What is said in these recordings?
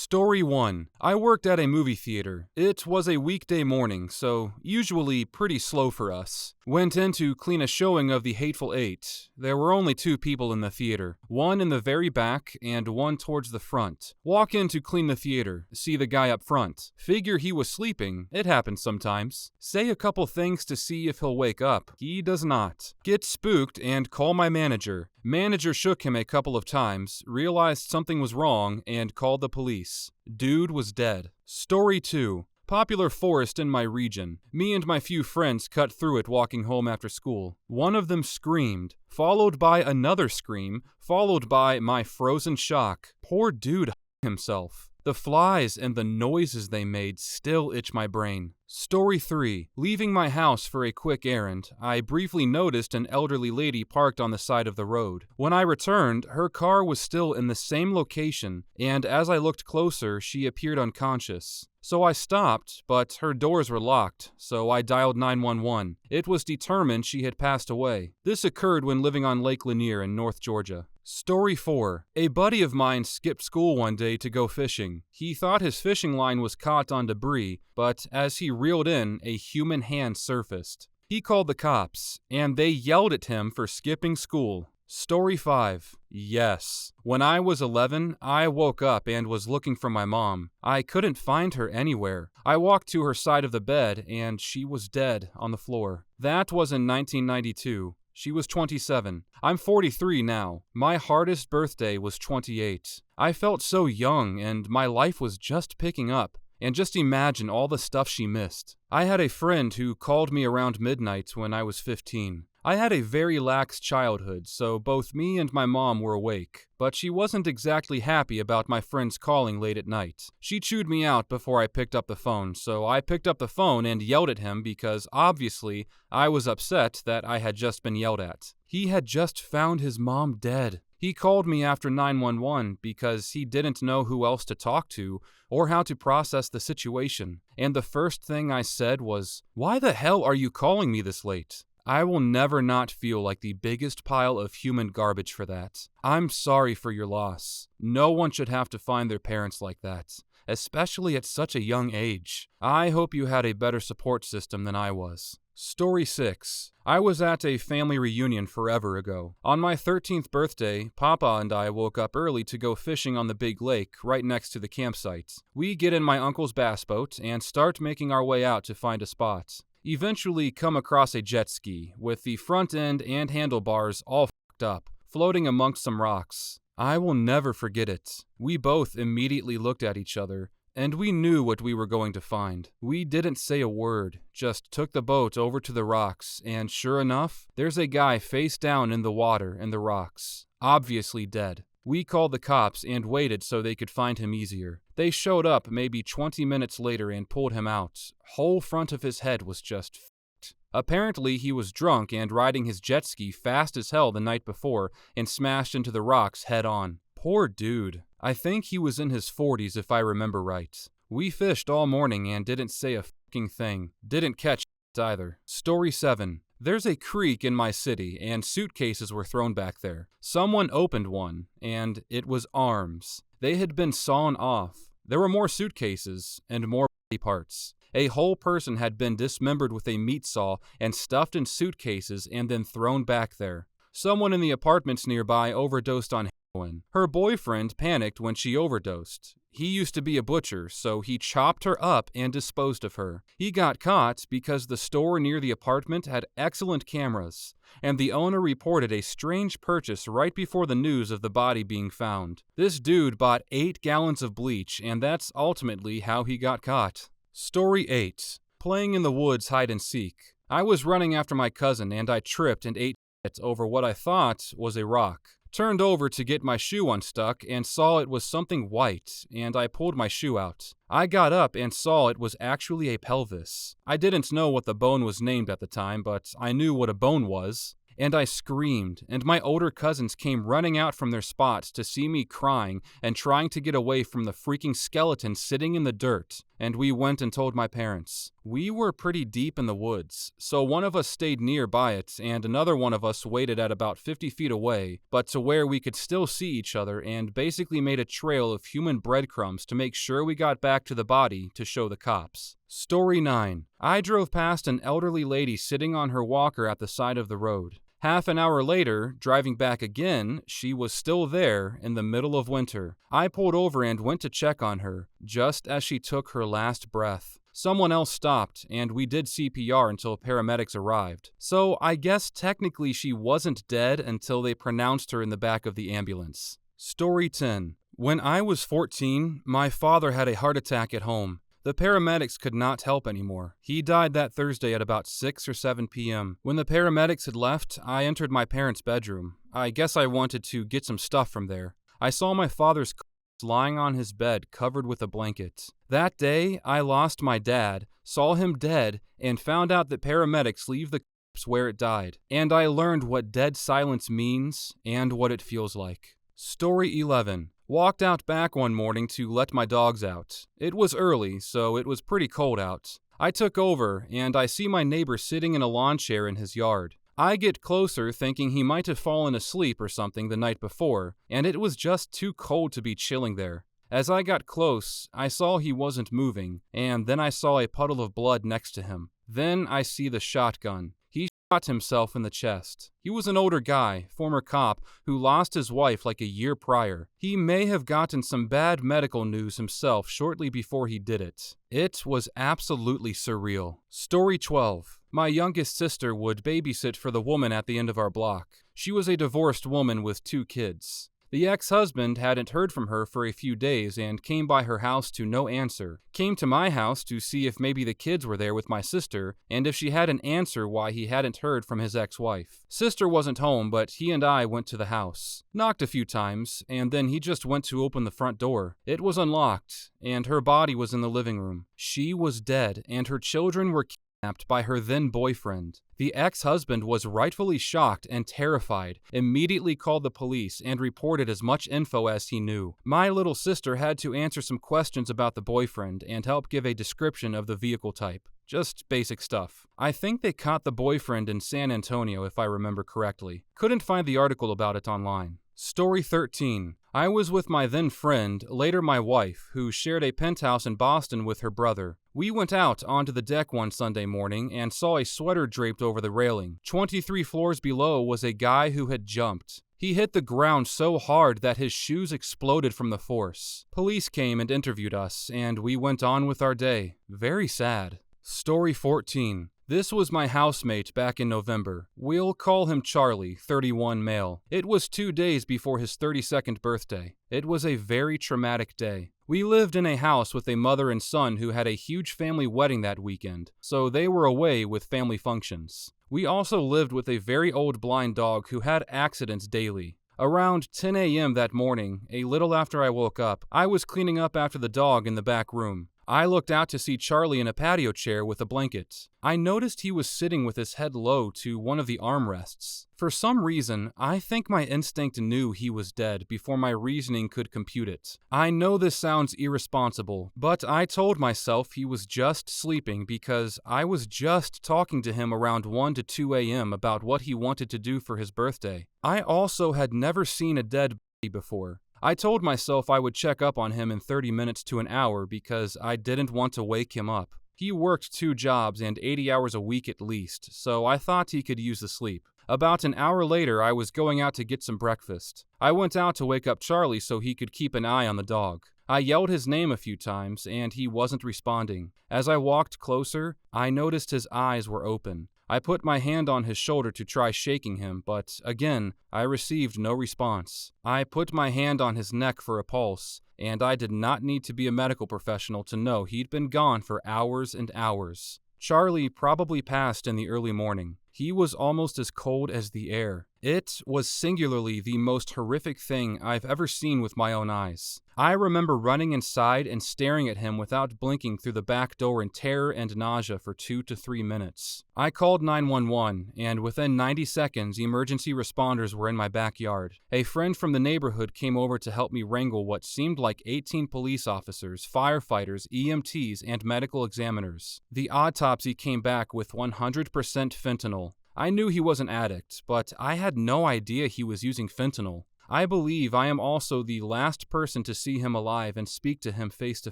Story 1. I worked at a movie theater. It was a weekday morning, so usually pretty slow for us. Went in to clean a showing of The Hateful Eight. There were only 2 people in the theater, one in the very back and one towards the front. Walk in to clean the theater, see the guy up front. Figure he was sleeping, it happens sometimes. Say a couple things to see if he'll wake up. He does not. Get spooked and call my manager. Manager shook him a couple of times, realized something was wrong, and called the police. Dude was dead. Story 2. Popular forest in my region. Me and my few friends cut through it walking home after school. One of them screamed, followed by another scream, followed by my frozen shock. Poor dude himself. The flies and the noises they made still itch my brain. Story 3. Leaving my house for a quick errand, I briefly noticed an elderly lady parked on the side of the road. When I returned, her car was still in the same location, and as I looked closer, she appeared unconscious. So I stopped, but her doors were locked, so I dialed 911. It was determined she had passed away. This occurred when living on Lake Lanier in North Georgia. Story 4. A buddy of mine skipped school one day to go fishing. He thought his fishing line was caught on debris, but as he reeled in, a human hand surfaced. He called the cops, and they yelled at him for skipping school. Story 5. Yes. When I was 11, I woke up and was looking for my mom. I couldn't find her anywhere. I walked to her side of the bed, and she was dead on the floor. That was in 1992. She was 27. I'm 43 now. My hardest birthday was 28. I felt so young, and my life was just picking up. And just imagine all the stuff she missed. I had a friend who called me around midnight when I was 15. I had a very lax childhood, so both me and my mom were awake. But she wasn't exactly happy about my friends calling late at night. She chewed me out before I picked up the phone, so I picked up the phone and yelled at him because obviously I was upset that I had just been yelled at. He had just found his mom dead. He called me after 911 because he didn't know who else to talk to or how to process the situation. And the first thing I said was, "Why the hell are you calling me this late?" I will never not feel like the biggest pile of human garbage for that. I'm sorry for your loss. No one should have to find their parents like that, especially at such a young age. I hope you had a better support system than I was. Story 6. I was at a family reunion forever ago. On my 13th birthday, Papa and I woke up early to go fishing on the big lake right next to the campsite. We get in my uncle's bass boat and start making our way out to find a spot. Eventually come across a jet ski, with the front end and handlebars all f***ed up, floating amongst some rocks. I will never forget it. We both immediately looked at each other, and we knew what we were going to find. We didn't say a word, just took the boat over to the rocks, and sure enough, there's a guy face down in the water and the rocks, obviously dead. We called the cops and waited so they could find him easier. They showed up maybe 20 minutes later and pulled him out. Whole front of his head was just f***ed. Apparently he was drunk and riding his jet ski fast as hell the night before and smashed into the rocks head on. Poor dude. I think he was in his 40s if I remember right. We fished all morning and didn't say a f***ing thing. Didn't catch either. Story 7. There's a creek in my city, and suitcases were thrown back there. Someone opened one, and it was arms. They had been sawn off. There were more suitcases, and more body parts. A whole person had been dismembered with a meat saw and stuffed in suitcases and then thrown back there. Someone in the apartments nearby overdosed on heroin. Her boyfriend panicked when she overdosed. He used to be a butcher, so he chopped her up and disposed of her. He got caught because the store near the apartment had excellent cameras, and the owner reported a strange purchase right before the news of the body being found. This dude bought 8 gallons of bleach, and that's ultimately how he got caught. Story 8. Playing in the woods hide and seek. I was running after my cousin, and I tripped and ate shit over what I thought was a rock. Turned over to get my shoe unstuck and saw it was something white, and I pulled my shoe out. I got up and saw it was actually a pelvis. I didn't know what the bone was named at the time, but I knew what a bone was. And I screamed, and my older cousins came running out from their spots to see me crying and trying to get away from the freaking skeleton sitting in the dirt. and we went and told my parents. We were pretty deep in the woods, so one of us stayed nearby it, and another one of us waited at about 50 feet away, but to where we could still see each other, and basically made a trail of human breadcrumbs to make sure we got back to the body to show the cops. Story 9. I drove past an elderly lady sitting on her walker at the side of the road. Half an hour later, driving back again, she was still there in the middle of winter. I pulled over and went to check on her, just as she took her last breath. Someone else stopped, and we did CPR until paramedics arrived. So I guess technically she wasn't dead until they pronounced her in the back of the ambulance. Story 10. When I was 14, my father had a heart attack at home. The paramedics could not help anymore. He died that Thursday at about 6 or 7 p.m. When the paramedics had left, I entered my parents' bedroom. I guess I wanted to get some stuff from there. I saw my father's corpse lying on his bed covered with a blanket. That day, I lost my dad, saw him dead, and found out that paramedics leave the corpse where it died. And I learned what dead silence means and what it feels like. Story 11. Walked out back one morning to let my dogs out. It was early, so it was pretty cold out. I took over, and I see my neighbor sitting in a lawn chair in his yard. I get closer thinking he might have fallen asleep or something the night before, and it was just too cold to be chilling there. As I got close, I saw he wasn't moving, and then I saw a puddle of blood next to him. Then I see the shotgun. He shot himself in the chest. He was an older guy, former cop, who lost his wife like a year prior. He may have gotten some bad medical news himself shortly before he did it. It was absolutely surreal. Story 12. My youngest sister would babysit for the woman at the end of our block. She was a divorced woman with 2 kids. The ex-husband hadn't heard from her for a few days and came by her house to no answer. Came to my house to see if maybe the kids were there with my sister and if she had an answer why he hadn't heard from his ex-wife. Sister wasn't home, but he and I went to the house. Knocked a few times, and then he just went to open the front door. It was unlocked, and her body was in the living room. She was dead, and her children were kidnapped by her then boyfriend. The ex-husband was rightfully shocked and terrified, immediately called the police and reported as much info as he knew. My little sister had to answer some questions about the boyfriend and help give a description of the vehicle type. Just basic stuff. I think they caught the boyfriend in San Antonio if I remember correctly. Couldn't find the article about it online. Story 13. I was with my then friend, later my wife, who shared a penthouse in Boston with her brother. We went out onto the deck one Sunday morning and saw a sweater draped over the railing. 23 floors below was a guy who had jumped. He hit the ground so hard that his shoes exploded from the force. Police came and interviewed us, and we went on with our day. Very sad. Story 14. This was my housemate back in November. We'll call him Charlie, 31 male. It was 2 days before his 32nd birthday. It was a very traumatic day. We lived in a house with a mother and son who had a huge family wedding that weekend, so they were away with family functions. We also lived with a very old blind dog who had accidents daily. Around 10 a.m. that morning, a little after I woke up, I was cleaning up after the dog in the back room. I looked out to see Charlie in a patio chair with a blanket. I noticed he was sitting with his head low to one of the armrests. For some reason, I think my instinct knew he was dead before my reasoning could compute it. I know this sounds irresponsible, but I told myself he was just sleeping because I was just talking to him around 1 to 2 a.m. about what he wanted to do for his birthday. I also had never seen a dead body before. I told myself I would check up on him in 30 minutes to an hour because I didn't want to wake him up. He worked 2 jobs and 80 hours a week at least, so I thought he could use the sleep. About an hour later, I was going out to get some breakfast. I went out to wake up Charlie so he could keep an eye on the dog. I yelled his name a few times, and he wasn't responding. As I walked closer, I noticed his eyes were open. I put my hand on his shoulder to try shaking him, but again, I received no response. I put my hand on his neck for a pulse, and I did not need to be a medical professional to know he'd been gone for hours and hours. Charlie probably passed in the early morning. He was almost as cold as the air. It was singularly the most horrific thing I've ever seen with my own eyes. I remember running inside and staring at him without blinking through the back door in terror and nausea for 2 to 3 minutes. I called 911, and within 90 seconds, emergency responders were in my backyard. A friend from the neighborhood came over to help me wrangle what seemed like 18 police officers, firefighters, EMTs, and medical examiners. The autopsy came back with 100% fentanyl. I knew he was an addict, but I had no idea he was using fentanyl. I believe I am also the last person to see him alive and speak to him face to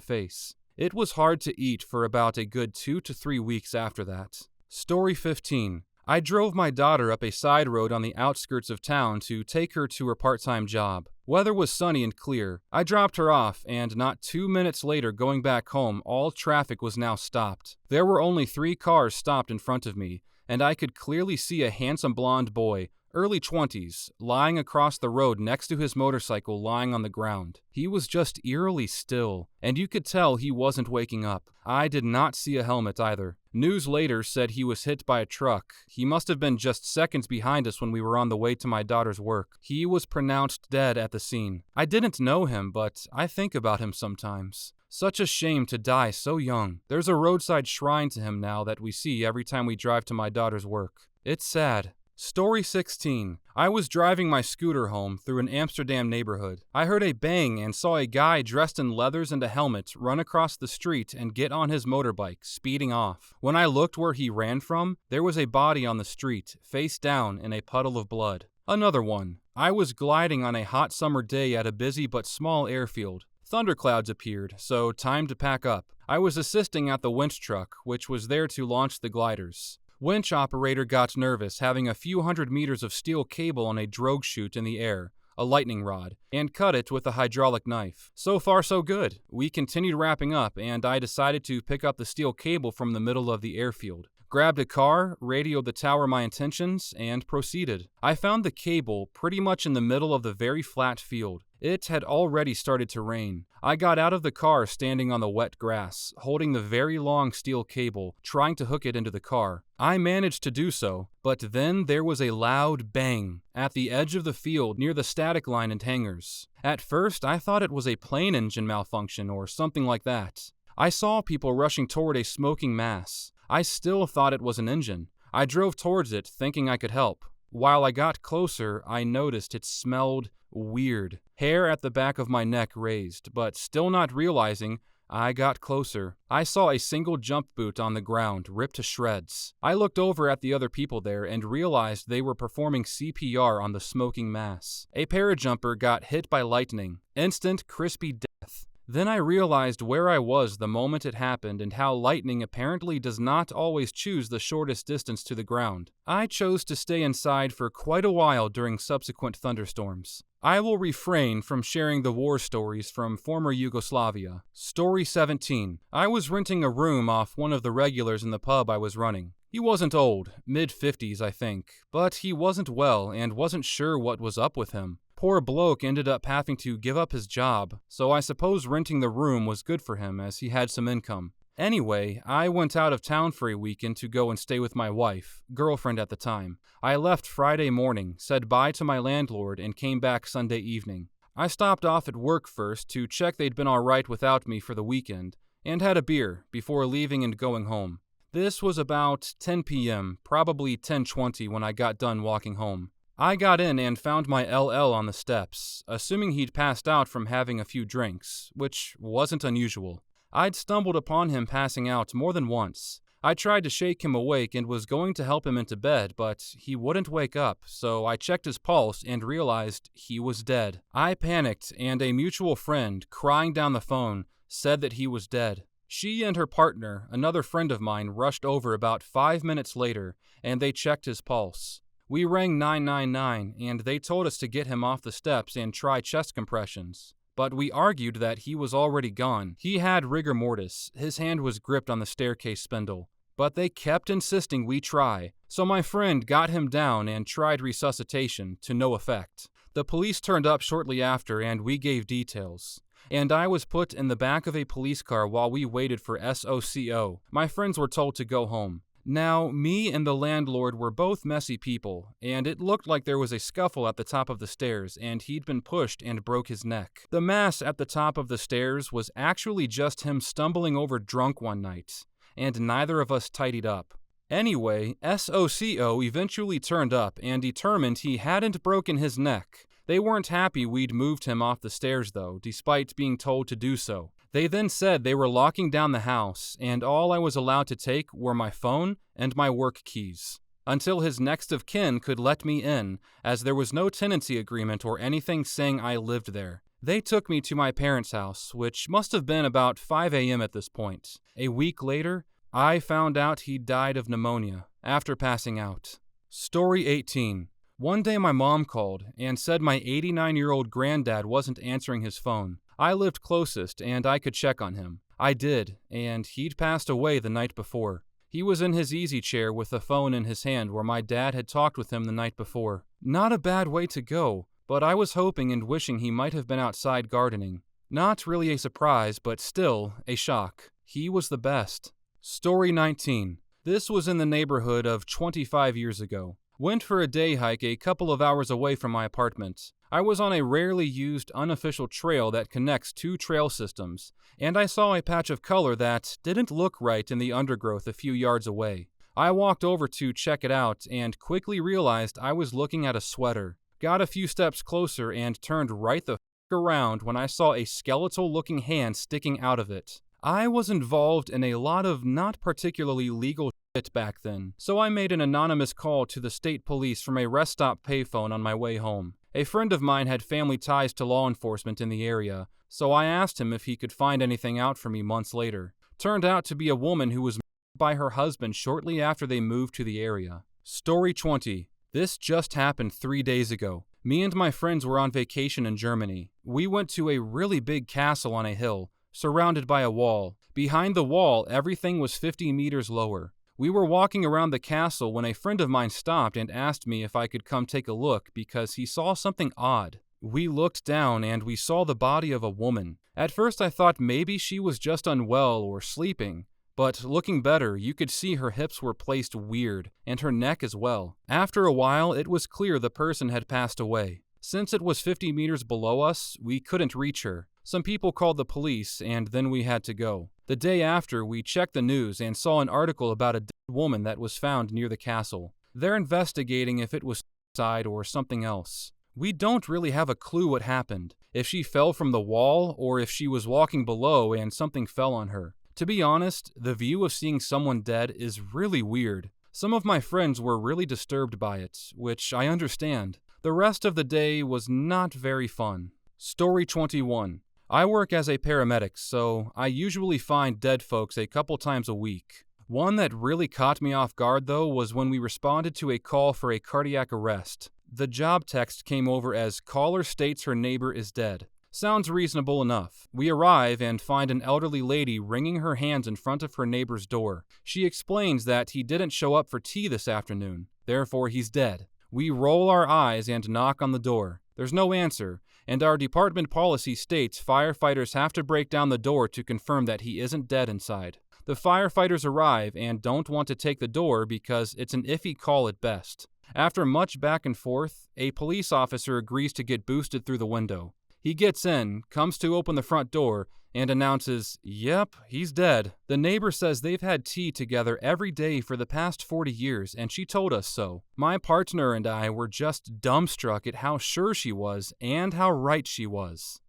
face. It was hard to eat for about a good 2 to 3 weeks after that. Story 15. I drove my daughter up a side road on the outskirts of town to take her to her part-time job. Weather was sunny and clear. I dropped her off, and not 2 minutes later going back home, all traffic was now stopped. There were only 3 cars stopped in front of me, and I could clearly see a handsome blonde boy, early 20s, lying across the road next to his motorcycle lying on the ground. He was just eerily still, and you could tell he wasn't waking up. I did not see a helmet either. News later said he was hit by a truck. He must have been just seconds behind us when we were on the way to my daughter's work. He was pronounced dead at the scene. I didn't know him, but I think about him sometimes. Such a shame to die so young. There's a roadside shrine to him now that we see every time we drive to my daughter's work. It's sad. Story 16. I was driving my scooter home through an Amsterdam neighborhood. I heard a bang and saw a guy dressed in leathers and a helmet run across the street and get on his motorbike, speeding off. When I looked where he ran from, there was a body on the street, face down in a puddle of blood. Another one. I was gliding on a hot summer day at a busy but small airfield. Thunderclouds appeared, so time to pack up. I was assisting at the winch truck, which was there to launch the gliders. Winch operator got nervous having a few hundred meters of steel cable on a drogue chute in the air, a lightning rod, and cut it with a hydraulic knife. So far so good. We continued wrapping up, and I decided to pick up the steel cable from the middle of the airfield. Grabbed a car, radioed the tower my intentions, and proceeded. I found the cable pretty much in the middle of the very flat field. It had already started to rain. I got out of the car standing on the wet grass, holding the very long steel cable, trying to hook it into the car. I managed to do so, but then there was a loud bang at the edge of the field near the static line and hangars. At first, I thought it was a plane engine malfunction or something like that. I saw people rushing toward a smoking mass. I still thought it was an engine. I drove towards it, thinking I could help. While I got closer, I noticed it smelled weird. Hair at the back of my neck raised, but still not realizing, I got closer. I saw a single jump boot on the ground, ripped to shreds. I looked over at the other people there and realized they were performing CPR on the smoking mass. A parajumper got hit by lightning. Instant, crispy death. Then I realized where I was the moment it happened and how lightning apparently does not always choose the shortest distance to the ground. I chose to stay inside for quite a while during subsequent thunderstorms. I will refrain from sharing the war stories from former Yugoslavia. Story 17. I was renting a room off one of the regulars in the pub I was running. He wasn't old, mid-50s I think, but he wasn't well and wasn't sure what was up with him. Poor bloke ended up having to give up his job, so I suppose renting the room was good for him as he had some income. Anyway, I went out of town for a weekend to go and stay with my wife, girlfriend at the time. I left Friday morning, said bye to my landlord, and came back Sunday evening. I stopped off at work first to check they'd been alright without me for the weekend, and had a beer before leaving and going home. This was about 10 p.m., probably 10:20 when I got done walking home. I got in and found my LL on the steps, assuming he'd passed out from having a few drinks, which wasn't unusual. I'd stumbled upon him passing out more than once. I tried to shake him awake and was going to help him into bed, but he wouldn't wake up, so I checked his pulse and realized he was dead. I panicked, and a mutual friend, crying down the phone, said that he was dead. She and her partner, another friend of mine, rushed over about 5 minutes later, and they checked his pulse. We rang 999, and they told us to get him off the steps and try chest compressions. But we argued that he was already gone. He had rigor mortis. His hand was gripped on the staircase spindle. But they kept insisting we try, so my friend got him down and tried resuscitation, to no effect. The police turned up shortly after, and we gave details. And I was put in the back of a police car while we waited for SOCO. My friends were told to go home. Now, me and the landlord were both messy people, and it looked like there was a scuffle at the top of the stairs, and he'd been pushed and broke his neck. The mess at the top of the stairs was actually just him stumbling over drunk one night, and neither of us tidied up. Anyway, SOCO eventually turned up and determined he hadn't broken his neck. They weren't happy we'd moved him off the stairs though, despite being told to do so. They then said they were locking down the house, and all I was allowed to take were my phone and my work keys, until his next of kin could let me in, as there was no tenancy agreement or anything saying I lived there. They took me to my parents' house, which must have been about 5 a.m. at this point. A week later, I found out he died of pneumonia after passing out. Story 18. One day my mom called and said my 89-year-old granddad wasn't answering his phone. I lived closest and I could check on him. I did, and he'd passed away the night before. He was in his easy chair with the phone in his hand where my dad had talked with him the night before. Not a bad way to go, but I was hoping and wishing he might have been outside gardening. Not really a surprise, but still a shock. He was the best. Story 19. This was in the neighborhood of 25 years ago. Went for a day hike a couple of hours away from my apartment. I was on a rarely used unofficial trail that connects two trail systems, and I saw a patch of color that didn't look right in the undergrowth a few yards away. I walked over to check it out and quickly realized I was looking at a sweater. Got a few steps closer and turned right the f*** around when I saw a skeletal-looking hand sticking out of it. I was involved in a lot of not particularly legal shit back then, so I made an anonymous call to the state police from a rest stop payphone on my way home. A friend of mine had family ties to law enforcement in the area, so I asked him if he could find anything out for me months later. Turned out to be a woman who was murdered by her husband shortly after they moved to the area. Story 20. This just happened 3 days ago. Me and my friends were on vacation in Germany. We went to a really big castle on a hill, surrounded by a wall. Behind the wall, everything was 50 meters lower. We were walking around the castle when a friend of mine stopped and asked me if I could come take a look because he saw something odd. We looked down and we saw the body of a woman. At first I thought maybe she was just unwell or sleeping, but looking better, you could see her hips were placed weird, and her neck as well. After a while, it was clear the person had passed away. Since it was 50 meters below us, we couldn't reach her. Some people called the police, and then we had to go. The day after, we checked the news and saw an article about a dead woman that was found near the castle. They're investigating if it was suicide or something else. We don't really have a clue what happened, if she fell from the wall or if she was walking below and something fell on her. To be honest, the view of seeing someone dead is really weird. Some of my friends were really disturbed by it, which I understand. The rest of the day was not very fun. Story 21. I work as a paramedic, so I usually find dead folks a couple times a week. One that really caught me off guard, though, was when we responded to a call for a cardiac arrest. The job text came over as "Caller states her neighbor is dead." Sounds reasonable enough. We arrive and find an elderly lady wringing her hands in front of her neighbor's door. She explains that he didn't show up for tea this afternoon, therefore he's dead. We roll our eyes and knock on the door. There's no answer, and our department policy states firefighters have to break down the door to confirm that he isn't dead inside. The firefighters arrive and don't want to take the door because it's an iffy call at best. After much back and forth, a police officer agrees to get boosted through the window. He gets in, comes to open the front door, and announces, "Yep, he's dead." The neighbor says they've had tea together every day for the past 40 years, and she told us so. My partner and I were just dumbstruck at how sure she was and how right she was.